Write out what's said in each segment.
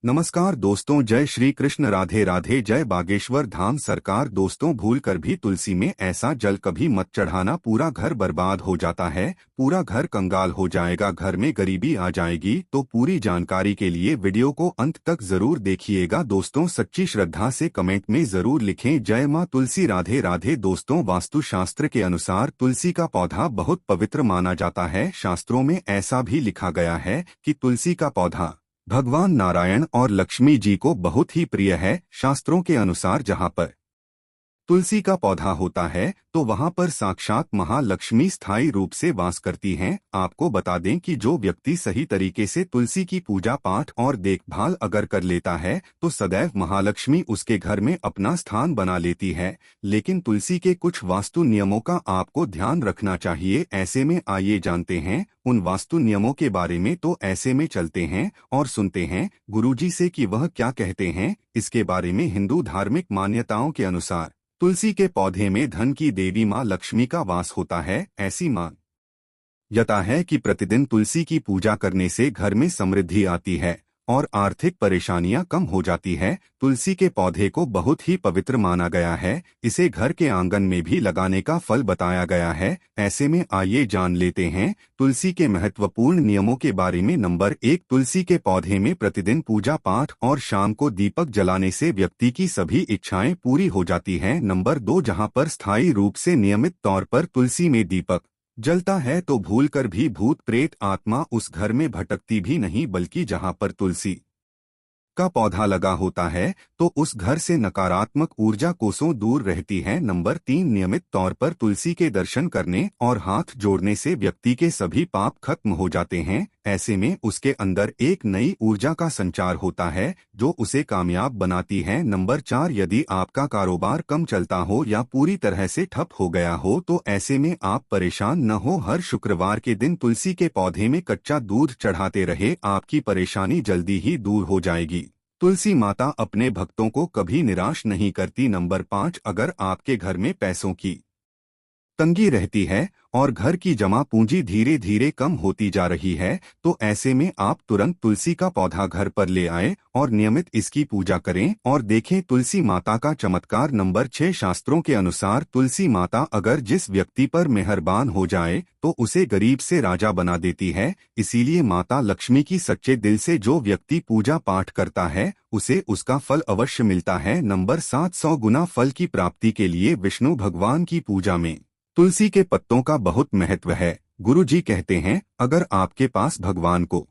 नमस्कार दोस्तों, जय श्री कृष्ण, राधे राधे, जय बागेश्वर धाम सरकार। दोस्तों, भूल कर भी तुलसी में ऐसा जल कभी मत चढ़ाना, पूरा घर बर्बाद हो जाता है, पूरा घर कंगाल हो जाएगा, घर में गरीबी आ जाएगी। तो पूरी जानकारी के लिए वीडियो को अंत तक जरूर देखिएगा। दोस्तों, सच्ची श्रद्धा से कमेंट में जरूर लिखें जय माँ तुलसी, राधे राधे। दोस्तों, वास्तु शास्त्र के अनुसार तुलसी का पौधा बहुत पवित्र माना जाता है। शास्त्रों में ऐसा भी लिखा गया है कि तुलसी का पौधा भगवान नारायण और लक्ष्मी जी को बहुत ही प्रिय है। शास्त्रों के अनुसार जहाँ पर तुलसी का पौधा होता है तो वहां पर साक्षात महालक्ष्मी स्थायी रूप से वास करती हैं। आपको बता दें कि जो व्यक्ति सही तरीके से तुलसी की पूजा पाठ और देखभाल अगर कर लेता है तो सदैव महालक्ष्मी उसके घर में अपना स्थान बना लेती है। लेकिन तुलसी के कुछ वास्तु नियमों का आपको ध्यान रखना चाहिए। ऐसे में आइए जानते हैं उन वास्तु नियमों के बारे में। तो ऐसे में चलते हैं और सुनते हैं गुरुजी से कि वह क्या कहते हैं इसके बारे में। हिंदू धार्मिक मान्यताओं के अनुसार तुलसी के पौधे में धन की देवी माँ लक्ष्मी का वास होता है। ऐसी मान्यता है कि प्रतिदिन तुलसी की पूजा करने से घर में समृद्धि आती है और आर्थिक परेशानियां कम हो जाती है। तुलसी के पौधे को बहुत ही पवित्र माना गया है। इसे घर के आंगन में भी लगाने का फल बताया गया है। ऐसे में आइए जान लेते हैं तुलसी के महत्वपूर्ण नियमों के बारे में। नंबर 1, तुलसी के पौधे में प्रतिदिन पूजा पाठ और शाम को दीपक जलाने से व्यक्ति की सभी इच्छाएं पूरी हो जाती हैं। नंबर 2, जहां पर स्थायी रूप से नियमित तौर पर तुलसी में दीपक जलता है तो भूलकर भी भूत प्रेत आत्मा उस घर में भटकती भी नहीं, बल्कि जहां पर तुलसी का पौधा लगा होता है तो उस घर से नकारात्मक ऊर्जा कोसों दूर रहती है। नंबर 3, नियमित तौर पर तुलसी के दर्शन करने और हाथ जोड़ने से व्यक्ति के सभी पाप खत्म हो जाते हैं। ऐसे में उसके अंदर एक नई ऊर्जा का संचार होता है जो उसे कामयाब बनाती है। नंबर 4, यदि आपका कारोबार कम चलता हो या पूरी तरह से ठप हो गया हो तो ऐसे में आप परेशान न हो। हर शुक्रवार के दिन तुलसी के पौधे में कच्चा दूध चढ़ाते रहे, आपकी परेशानी जल्दी ही दूर हो जाएगी। तुलसी माता अपने भक्तों को कभी निराश नहीं करती। नंबर 5, अगर आपके घर में पैसों की तंगी रहती है और घर की जमा पूंजी धीरे धीरे कम होती जा रही है तो ऐसे में आप तुरंत तुलसी का पौधा घर पर ले आएं और नियमित इसकी पूजा करें और देखें तुलसी माता का चमत्कार। नंबर 6, शास्त्रों के अनुसार तुलसी माता अगर जिस व्यक्ति पर मेहरबान हो जाए तो उसे गरीब से राजा बना देती है। इसीलिए माता लक्ष्मी की सच्चे दिल से जो व्यक्ति पूजा पाठ करता है उसे उसका फल अवश्य मिलता है। नंबर 7, 100 गुना फल की प्राप्ति के लिए विष्णु भगवान की पूजा में तुलसी के पत्तों का बहुत महत्व है। गुरुजी कहते हैं अगर आपके पास भगवान को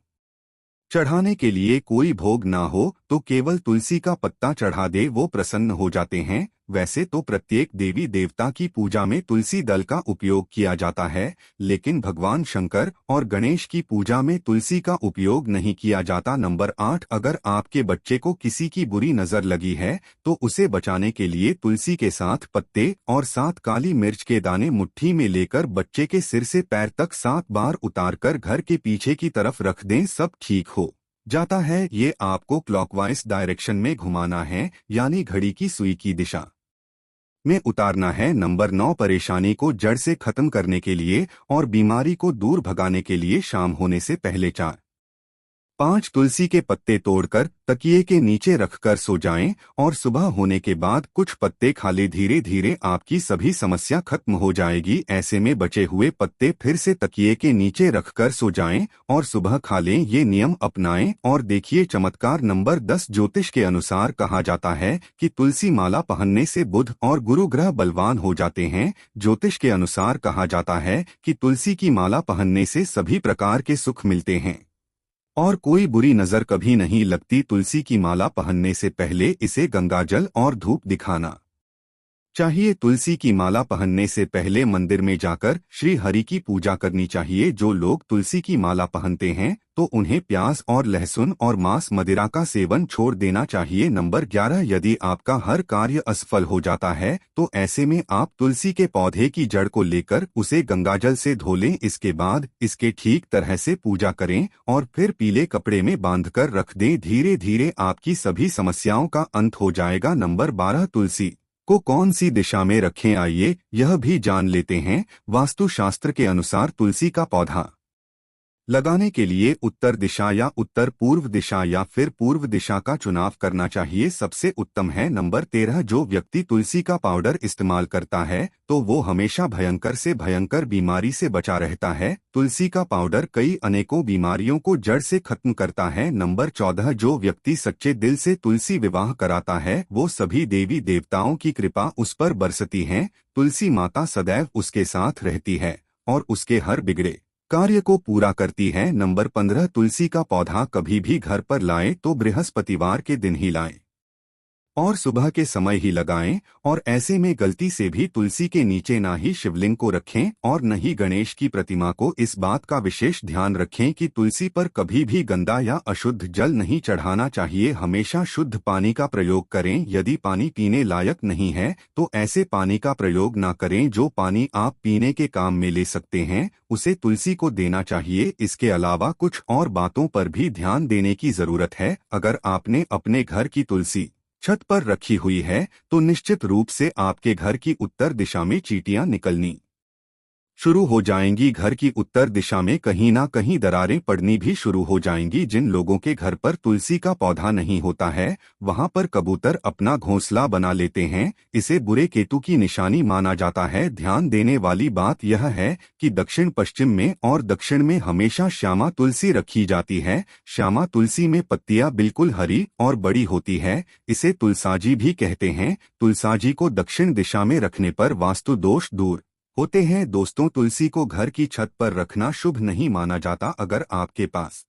चढ़ाने के लिए कोई भोग ना हो तो केवल तुलसी का पत्ता चढ़ा दे, वो प्रसन्न हो जाते हैं। वैसे तो प्रत्येक देवी देवता की पूजा में तुलसी दल का उपयोग किया जाता है, लेकिन भगवान शंकर और गणेश की पूजा में तुलसी का उपयोग नहीं किया जाता। नंबर 8, अगर आपके बच्चे को किसी की बुरी नजर लगी है तो उसे बचाने के लिए तुलसी के 7 पत्ते और 7 काली मिर्च के दाने मुट्ठी में लेकर बच्चे के सिर से पैर तक 7 बार उतारकर घर के पीछे की तरफ रख दें, सब ठीक हो जाता है। ये आपको क्लॉकवाइज डायरेक्शन में घुमाना है, यानी घड़ी की सुई की दिशा में उतारना है। नंबर 9, परेशानी को जड़ से खत्म करने के लिए और बीमारी को दूर भगाने के लिए शाम होने से पहले 4-5 तुलसी के पत्ते तोड़कर तकिए के नीचे रखकर सो जाएं और सुबह होने के बाद कुछ पत्ते खा ले। धीरे धीरे आपकी सभी समस्या खत्म हो जाएगी। ऐसे में बचे हुए पत्ते फिर से तकिए के नीचे रखकर सो जाएं और सुबह खा लें। ये नियम अपनाएं और देखिए चमत्कार। नंबर 10, ज्योतिष के अनुसार कहा जाता है कि तुलसी माला पहनने से बुध और गुरु ग्रह बलवान हो जाते हैं। ज्योतिष के अनुसार कहा जाता है कि तुलसी की माला पहनने से सभी प्रकार के सुख मिलते हैं और कोई बुरी नजर कभी नहीं लगती। तुलसी की माला पहनने से पहले इसे गंगाजल और धूप दिखाना चाहिए। तुलसी की माला पहनने से पहले मंदिर में जाकर श्री हरि की पूजा करनी चाहिए। जो लोग तुलसी की माला पहनते हैं तो उन्हें प्याज और लहसुन और मांस मदिरा का सेवन छोड़ देना चाहिए। नंबर 11, यदि आपका हर कार्य असफल हो जाता है तो ऐसे में आप तुलसी के पौधे की जड़ को लेकर उसे गंगाजल से धो लें। इसके बाद इसके ठीक तरह से पूजा करें और फिर पीले कपड़े में बांधकर रख दें। धीरे धीरे आपकी सभी समस्याओं का अंत हो जाएगा। नंबर 12, तुलसी को कौन सी दिशा में रखें, आइए यह भी जान लेते हैं। वास्तु शास्त्र के अनुसार तुलसी का पौधा लगाने के लिए उत्तर दिशा या उत्तर पूर्व दिशा या फिर पूर्व दिशा का चुनाव करना चाहिए। सबसे उत्तम है। नंबर 13, जो व्यक्ति तुलसी का पाउडर इस्तेमाल करता है तो वो हमेशा भयंकर से भयंकर बीमारी से बचा रहता है। तुलसी का पाउडर कई अनेकों बीमारियों को जड़ से खत्म करता है। नंबर 14, जो व्यक्ति सच्चे दिल से तुलसी विवाह कराता है वो सभी देवी देवताओं की कृपा उस पर बरसती है। तुलसी माता सदैव उसके साथ रहती है और उसके हर बिगड़े कार्य को पूरा करती है। नंबर 15, तुलसी का पौधा कभी भी घर पर लाएं तो बृहस्पतिवार के दिन ही लाएं और सुबह के समय ही लगाएं, और ऐसे में गलती से भी तुलसी के नीचे ना ही शिवलिंग को रखें और न ही गणेश की प्रतिमा को। इस बात का विशेष ध्यान रखें कि तुलसी पर कभी भी गंदा या अशुद्ध जल नहीं चढ़ाना चाहिए। हमेशा शुद्ध पानी का प्रयोग करें। यदि पानी पीने लायक नहीं है तो ऐसे पानी का प्रयोग ना करें। जो पानी आप पीने के काम में ले सकते हैं उसे तुलसी को देना चाहिए। इसके अलावा कुछ और बातों पर भी ध्यान देने की जरूरत है। अगर आपने अपने घर की तुलसी छत पर रखी हुई है तो निश्चित रूप से आपके घर की उत्तर दिशा में चींटियां निकलनी शुरू हो जाएंगी। घर की उत्तर दिशा में कहीं ना कहीं दरारें पड़नी भी शुरू हो जाएंगी। जिन लोगों के घर पर तुलसी का पौधा नहीं होता है वहां पर कबूतर अपना घोंसला बना लेते हैं। इसे बुरे केतु की निशानी माना जाता है। ध्यान देने वाली बात यह है कि दक्षिण पश्चिम में और दक्षिण में हमेशा श्यामा तुलसी रखी जाती है। श्यामा तुलसी में पत्तियां बिल्कुल हरी और बड़ी होती है। इसे तुलसाजी भी कहते हैं। तुलसाजी को दक्षिण दिशा में रखने पर वास्तु दोष दूर होते हैं। दोस्तों, तुलसी को घर की छत पर रखना शुभ नहीं माना जाता। अगर आपके पास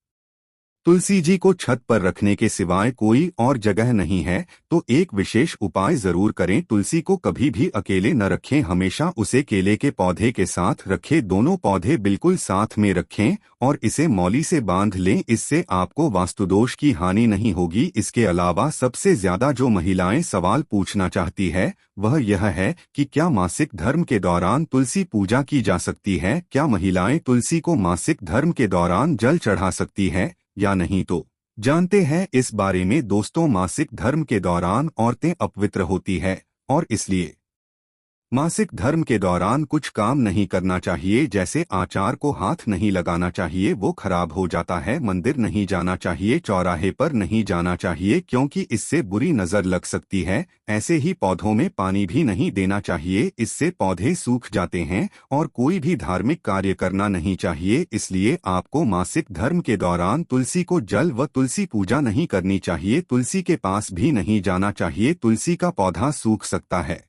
तुलसी जी को छत पर रखने के सिवाय कोई और जगह नहीं है तो एक विशेष उपाय जरूर करें। तुलसी को कभी भी अकेले न रखें, हमेशा उसे केले के पौधे के साथ रखें। दोनों पौधे बिल्कुल साथ में रखें और इसे मौली से बांध लें। इससे आपको वास्तुदोष की हानि नहीं होगी। इसके अलावा सबसे ज्यादा जो महिलाएं सवाल पूछना चाहती है वह यह है कि क्या मासिक धर्म के दौरान तुलसी पूजा की जा सकती है? क्या महिलाएं तुलसी को मासिक धर्म के दौरान जल चढ़ा सकती है या नहीं? तो जानते हैं इस बारे में। दोस्तों, मासिक धर्म के दौरान औरतें अपवित्र होती है और इसलिए मासिक धर्म के दौरान कुछ काम नहीं करना चाहिए। जैसे आचार को हाथ नहीं लगाना चाहिए, वो खराब हो जाता है। मंदिर नहीं जाना चाहिए, चौराहे पर नहीं जाना चाहिए क्योंकि इससे बुरी नजर लग सकती है। ऐसे ही पौधों में पानी भी नहीं देना चाहिए, इससे पौधे सूख जाते हैं। और कोई भी धार्मिक कार्य करना नहीं चाहिए। इसलिए आपको मासिक धर्म के दौरान तुलसी को जल व तुलसी पूजा नहीं करनी चाहिए। तुलसी के पास भी नहीं जाना चाहिए, तुलसी का पौधा सूख सकता है।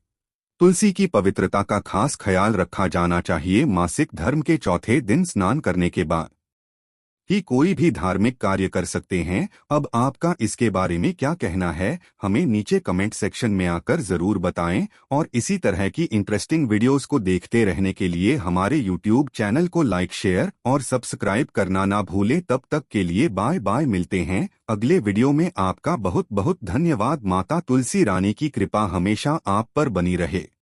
तुलसी की पवित्रता का खास ख्याल रखा जाना चाहिए। मासिक धर्म के चौथे दिन स्नान करने के बाद ही कोई भी धार्मिक कार्य कर सकते हैं। अब आपका इसके बारे में क्या कहना है हमें नीचे कमेंट सेक्शन में आकर जरूर बताएं। और इसी तरह की इंटरेस्टिंग वीडियोस को देखते रहने के लिए हमारे YouTube चैनल को लाइक, शेयर और सब्सक्राइब करना ना भूलें। तब तक के लिए बाय बाय, मिलते हैं अगले वीडियो में। आपका बहुत बहुत धन्यवाद। माता तुलसी रानी की कृपा हमेशा आप पर बनी रहे।